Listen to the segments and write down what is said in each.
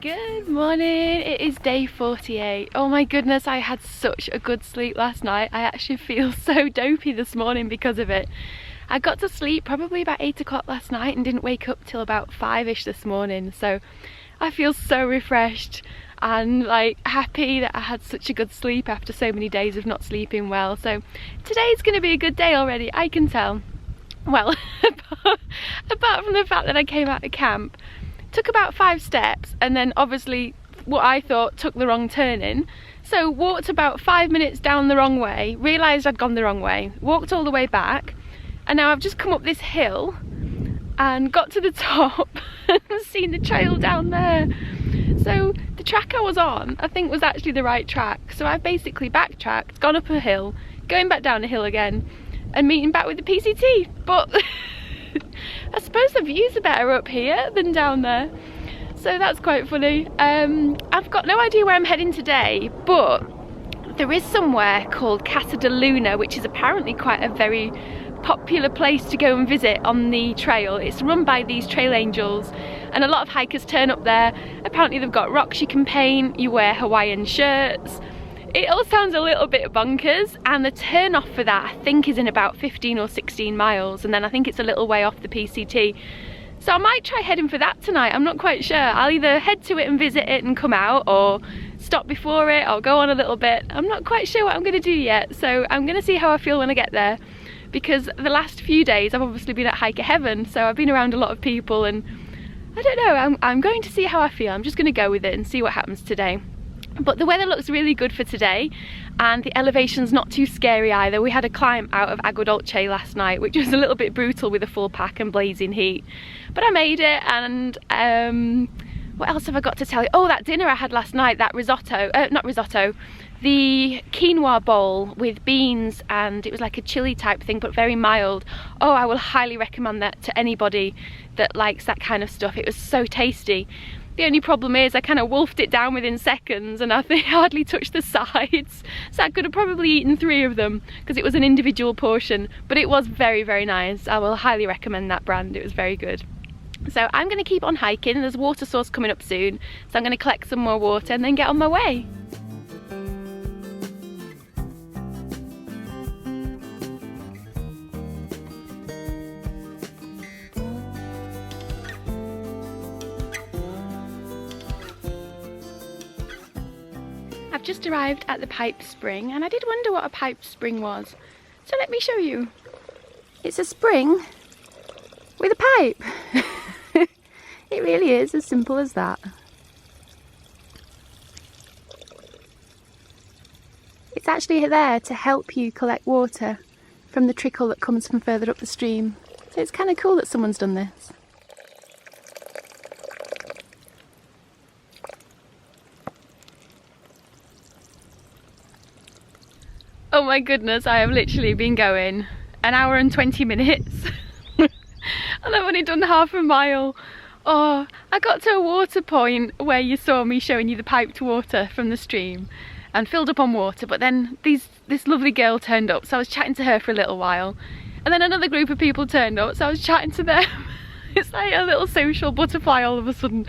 Good morning, it is day 48. Oh my goodness, I had such a good sleep last night. I actually feel so dopey this morning because of it. I got to sleep probably about 8 o'clock last night and didn't wake up till about 5ish this morning. So I feel so refreshed and like happy that I had such a good sleep after so many days of not sleeping well. So today's going to be a good day already, I can tell. Well, apart from the fact that I came out of camp, took about 5 steps and then obviously what I thought took the wrong turning. So walked about 5 minutes down the wrong way, realised I'd gone the wrong way, walked all the way back, and now I've just come up this hill and got to the top and seen the trail down there. So the track I was on, I think was actually the right track. So I've basically backtracked, gone up a hill, going back down a hill again, and meeting back with the PCT. But I suppose the views are better up here than down there, so that's quite funny. I've got no idea where I'm heading today, but there is somewhere called Casa, which is apparently quite a very popular place to go and visit on the trail. It's run by these trail angels and a lot of hikers turn up there. Apparently they've got rocks you can paint, you wear Hawaiian shirts. It all sounds a little bit bonkers, and the turn off for that I think is in about 15 or 16 miles, and then I think it's a little way off the PCT. So I might try heading for that tonight, I'm not quite sure. I'll either head to it and visit it and come out, or stop before it, or go on a little bit. I'm not quite sure what I'm going to do yet, so I'm going to see how I feel when I get there. Because the last few days I've obviously been at Hiker Heaven, so I've been around a lot of people, and I don't know, I'm going to see how I feel. I'm just going to go with it and see what happens today. But the weather looks really good for today, and the elevation's not too scary either. We had a climb out of Agua Dulce last night, which was a little bit brutal with a full pack and blazing heat. But I made it, and what else have I got to tell you? Oh, that dinner I had last night, that risotto, not risotto, the quinoa bowl with beans, and it was like a chili type thing but very mild. Oh, I will highly recommend that to anybody that likes that kind of stuff. It was so tasty. The only problem is I kind of wolfed it down within seconds, and I think I hardly touched the sides. So I could have probably eaten 3 of them because it was an individual portion, but it was very, very nice. I will highly recommend that brand, it was very good. So I'm going to keep on hiking, there's a water source coming up soon, so I'm going to collect some more water and then get on my way. I've just arrived at the pipe spring, and I did wonder what a pipe spring was. So let me show you. It's a spring with a pipe. It really is as simple as that. It's actually there to help you collect water from the trickle that comes from further up the stream. So it's kind of cool that someone's done this. Oh my goodness, I have literally been going an hour and 20 minutes and I've only done half a mile. Oh, I got to a water point where you saw me showing you the piped water from the stream and filled up on water, but then this lovely girl turned up, so I was chatting to her for a little while, and then another group of people turned up, so I was chatting to them. It's like a little social butterfly all of a sudden,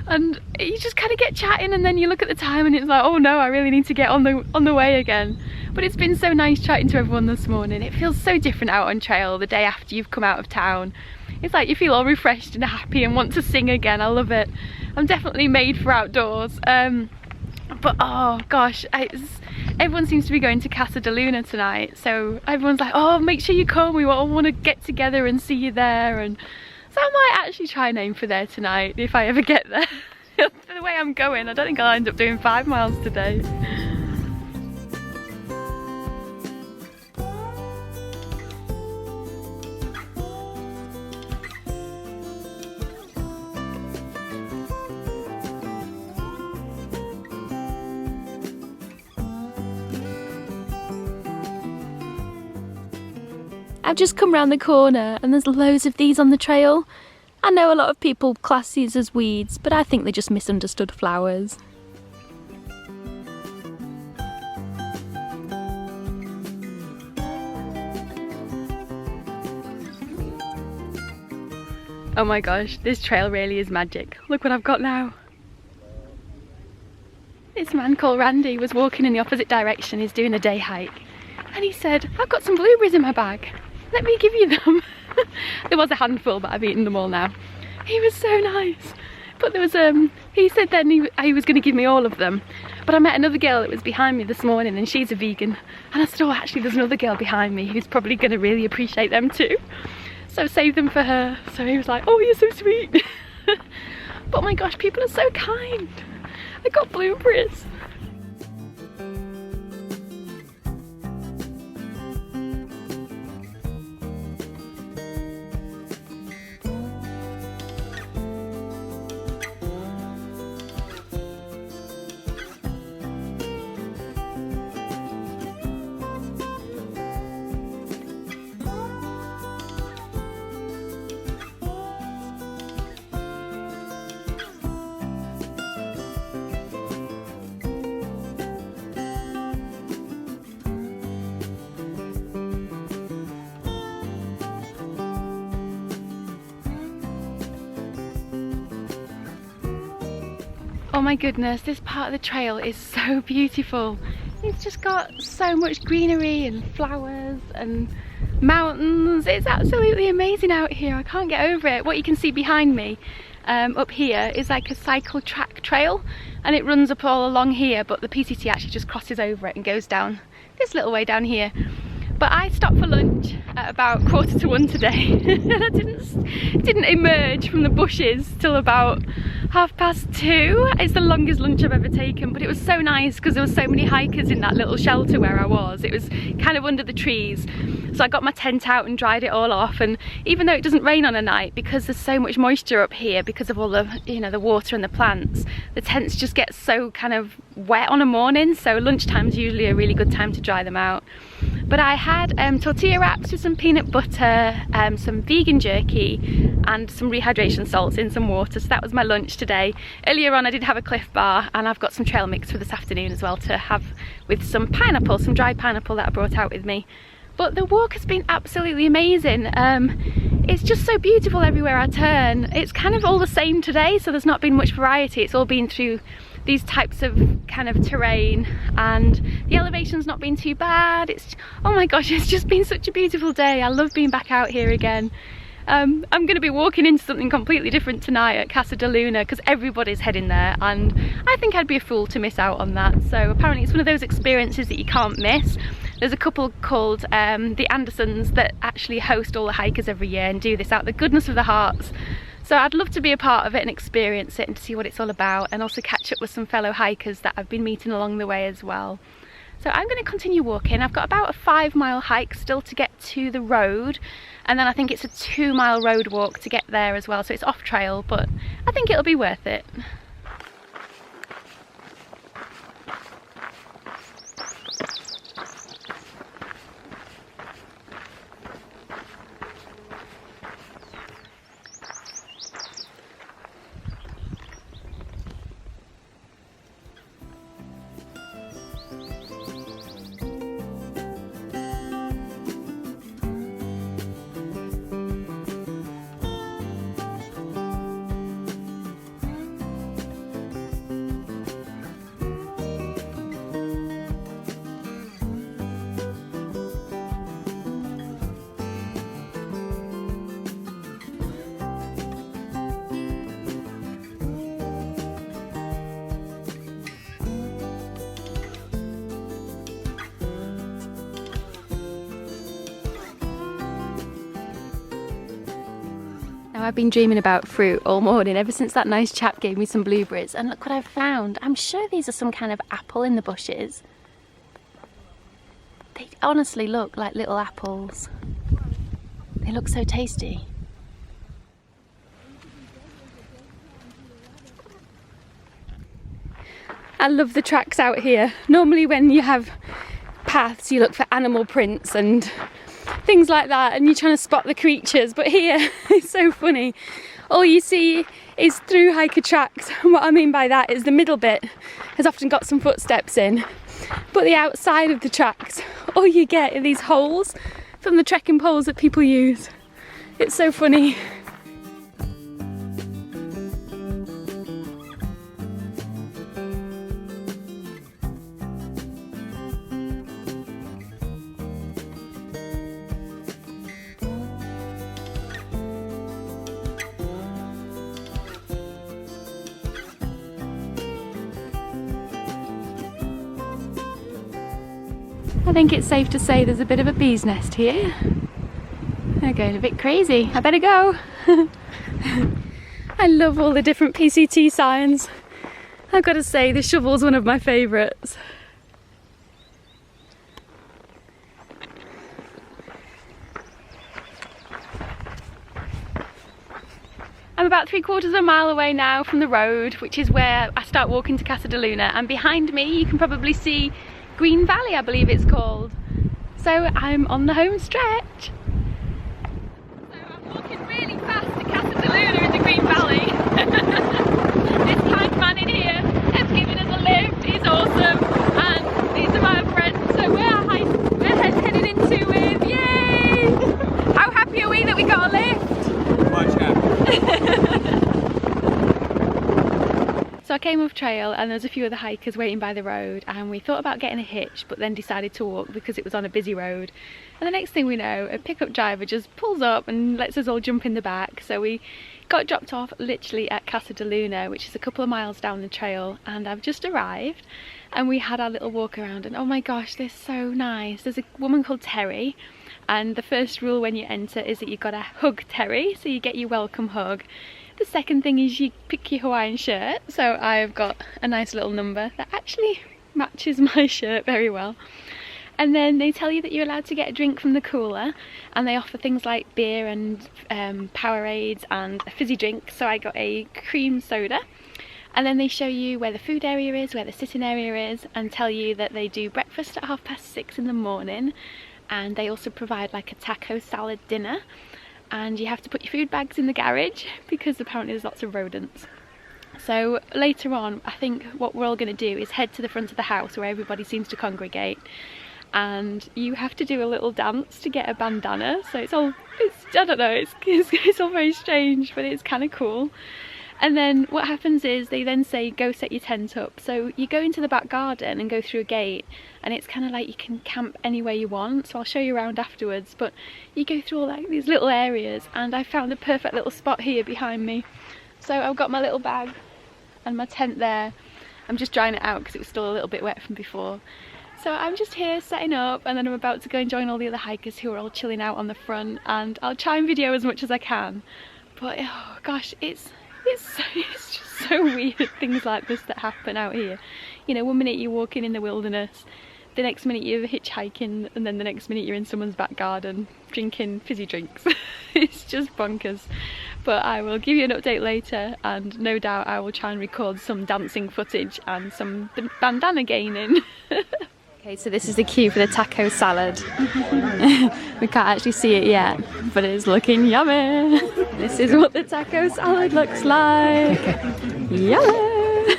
and you just kind of get chatting, and then you look at the time and it's like, oh no, I really need to get on the way again. But it's been so nice chatting to everyone this morning. It feels so different out on trail the day after you've come out of town. It's like you feel all refreshed and happy and want to sing again. I love it. I'm definitely made for outdoors. But oh gosh, everyone seems to be going to Casa tonight, so everyone's like, oh, make sure you come, we all want to get together and see you there. And so I might actually try and aim for there tonight if I ever get there. The way I'm going, I don't think I'll end up doing 5 miles today. I've just come round the corner and there's loads of these on the trail. I know a lot of people class these as weeds, but I think they're just misunderstood flowers. Oh my gosh, this trail really is magic. Look what I've got now. This man called Randy was walking in the opposite direction. He's doing a day hike. And he said, I've got some blueberries in my bag. Let me give you them. There was a handful, but I've eaten them all now. He was so nice. But there was, he said then he was going to give me all of them. But I met another girl that was behind me this morning and she's a vegan. And I said, oh, actually there's another girl behind me who's probably going to really appreciate them too. So I saved them for her. So he was like, oh, you're so sweet. But my gosh, people are so kind. I got blueberries. Oh my goodness, this part of the trail is so beautiful. It's just got so much greenery and flowers and mountains. It's absolutely amazing out here. I can't get over it. What you can see behind me up here is like a cycle track trail, and it runs up all along here, but the PCT actually just crosses over it and goes down this little way down here. But I stopped for lunch at about 1:45 today and I didn't emerge from the bushes till about 2:30. It's the longest lunch I've ever taken, but it was so nice because there were so many hikers in that little shelter where I was. It was kind of under the trees. So I got my tent out and dried it all off, and even though it doesn't rain on a night, because there's so much moisture up here because of all the, you know, the water and the plants, the tents just get so kind of wet on a morning, so lunchtime's usually a really good time to dry them out. But I had tortilla wraps with some peanut butter, some vegan jerky and some rehydration salts in some water, so that was my lunch today. Earlier on I did have a Cliff Bar, and I've got some trail mix for this afternoon as well to have with some pineapple, some dried pineapple that I brought out with me. But the walk has been absolutely amazing. It's just so beautiful everywhere I turn. It's kind of all the same today, so there's not been much variety. It's all been through these types of kind of terrain, and the elevation's not been too bad. It's, oh my gosh, it's just been such a beautiful day. I love being back out here again. I'm going to be walking into something completely different tonight at Casa because everybody's heading there, and I think I'd be a fool to miss out on that. So apparently it's one of those experiences that you can't miss. There's a couple called the Andersons that actually host all the hikers every year and do this out of the goodness of their hearts. So I'd love to be a part of it and experience it and to see what it's all about, and also catch up with some fellow hikers that I've been meeting along the way as well. So I'm going to continue walking. I've got about a 5-mile hike still to get to the road, and then I think it's a 2-mile road walk to get there as well, so it's off trail, but I think it'll be worth it. I've been dreaming about fruit all morning, ever since that nice chap gave me some blueberries, and look what I've found. I'm sure these are some kind of apple in the bushes. They honestly look like little apples. They look so tasty. I love the tracks out here. Normally when you have paths you look for animal prints and things like that, and you're trying to spot the creatures, but here it's so funny. All you see is thru-hiker tracks, and what I mean by that is the middle bit has often got some footsteps in, but the outside of the tracks, all you get are these holes from the trekking poles that people use. It's so funny. I think it's safe to say there's a bit of a bee's nest here. They're going a bit crazy. I better go. I love all the different PCT signs. I've got to say, the shovel's one of my favourites. I'm about 3/4 of a mile away now from the road, which is where I start walking to Casa, and behind me you can probably see Green Valley, I believe it's called. So I'm on the home stretch. So I'm walking really fast to Casa in the Green Valley. This kind man in here has given us a lift. He's awesome, and these are my friends. So we're heading into it. Yay! How happy are we that we got a lift? Much happier. So I came off trail and there was a few other hikers waiting by the road, and we thought about getting a hitch but then decided to walk because it was on a busy road. And the next thing we know, a pickup driver just pulls up and lets us all jump in the back. So we got dropped off literally at Casa, which is a couple of miles down the trail, and I've just arrived and we had our little walk around, and oh my gosh, they're so nice. There's a woman called Terry, and the first rule when you enter is that you've got to hug Terry, so you get your welcome hug. The second thing is you pick your Hawaiian shirt, so I've got a nice little number that actually matches my shirt very well. And then they tell you that you're allowed to get a drink from the cooler, and they offer things like beer and Powerades and a fizzy drink, so I got a cream soda. And then they show you where the food area is, where the sitting area is, and tell you that they do breakfast at 6:30 in the morning, and they also provide like a taco salad dinner. And you have to put your food bags in the garage because apparently there's lots of rodents. So later on, I think what we're all going to do is head to the front of the house where everybody seems to congregate, and you have to do a little dance to get a bandana. So it's I don't know, it's all very strange, but it's kind of cool. And then what happens is they then say go set your tent up. So you go into the back garden and go through a gate, and it's kind of like you can camp anywhere you want. So I'll show you around afterwards, but you go through all like these little areas, and I found a perfect little spot here behind me. So I've got my little bag and my tent there. I'm just drying it out because it was still a little bit wet from before. So I'm just here setting up, and then I'm about to go and join all the other hikers who are all chilling out on the front, and I'll try and video as much as I can. But oh gosh, it's just so weird, things like this that happen out here. You know, one minute you're walking in the wilderness, the next minute you're hitchhiking, and then the next minute you're in someone's back garden drinking fizzy drinks. It's just bonkers. But I will give you an update later, and no doubt I will try and record some dancing footage and some bandana gaining. Okay, so this is the queue for the taco salad. We can't actually see it yet, but it's looking yummy. This is what the taco salad looks like. Yummy!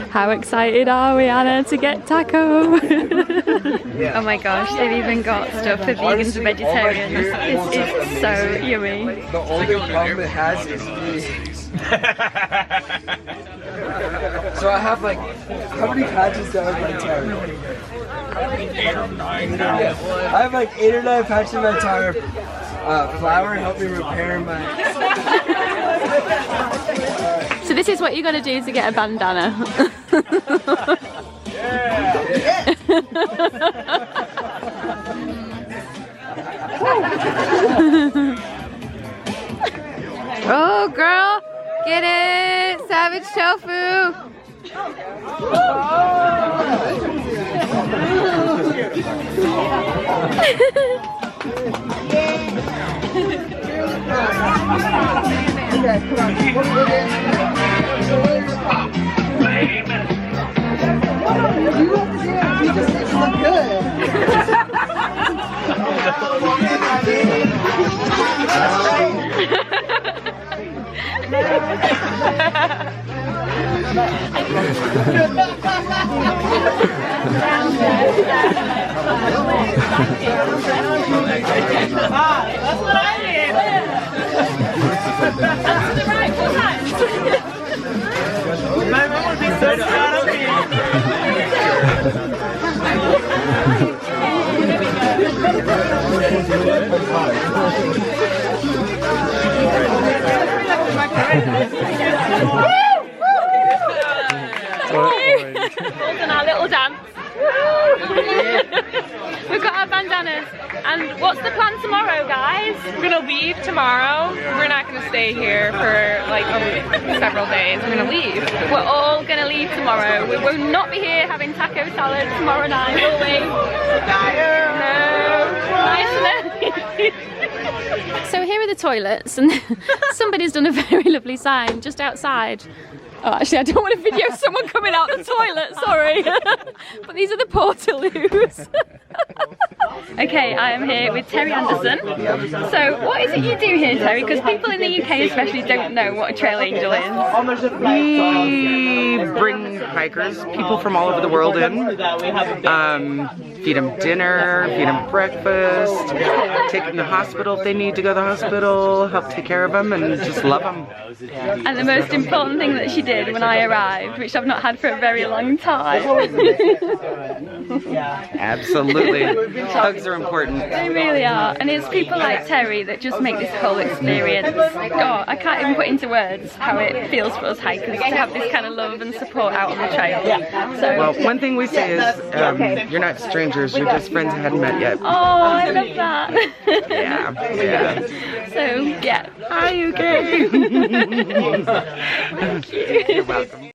How excited are we, Anna, to get taco? Oh my gosh, they've even got stuff for vegans and vegetarians. This is so yummy. The only problem it has is the... So I have like, how many patches do I have in my tire? 8 or 9 now. I have like 8 or 9 patches in my tire. Flour helped me repair my... So this is what you're going to do to get a bandana. Yeah. Oh girl, get it! Savage tofu! You just look good. That's what I did. That's the right one. My mom would be so proud of me. all done our little dance. We've got our bandanas. And what's the plan tomorrow, guys? We're gonna leave tomorrow. We're not gonna stay here for like several days. We're gonna leave. We're all gonna leave tomorrow. We will not be here having taco salad tomorrow night, will we? No. Nice and early. So here are the toilets, and somebody's done a very lovely sign just outside. Oh, actually, I don't want to video someone coming out the toilet, sorry. But these are the portaloos. Okay, I am here with Terry Anderson. So, what is it you do here, Terry? Because people in the UK especially don't know what a trail angel is. We bring hikers, people from all over the world in, feed them dinner, feed them breakfast, take them to the hospital if they need to go to the hospital, help take care of them, and just love them. And the most important thing that she did when I arrived, which I've not had for a very long time. Absolutely. Hugs are important. They really are. And it's people like Terry that just make this whole experience. Oh, I can't even put into words how it feels for us hikers to have this kind of love and support out on the trail. So, well, one thing we say is, you're not strangers, you're just friends who hadn't met yet. oh, I love that. Yeah. So, yeah. Hi, UK. Thank you. You're welcome.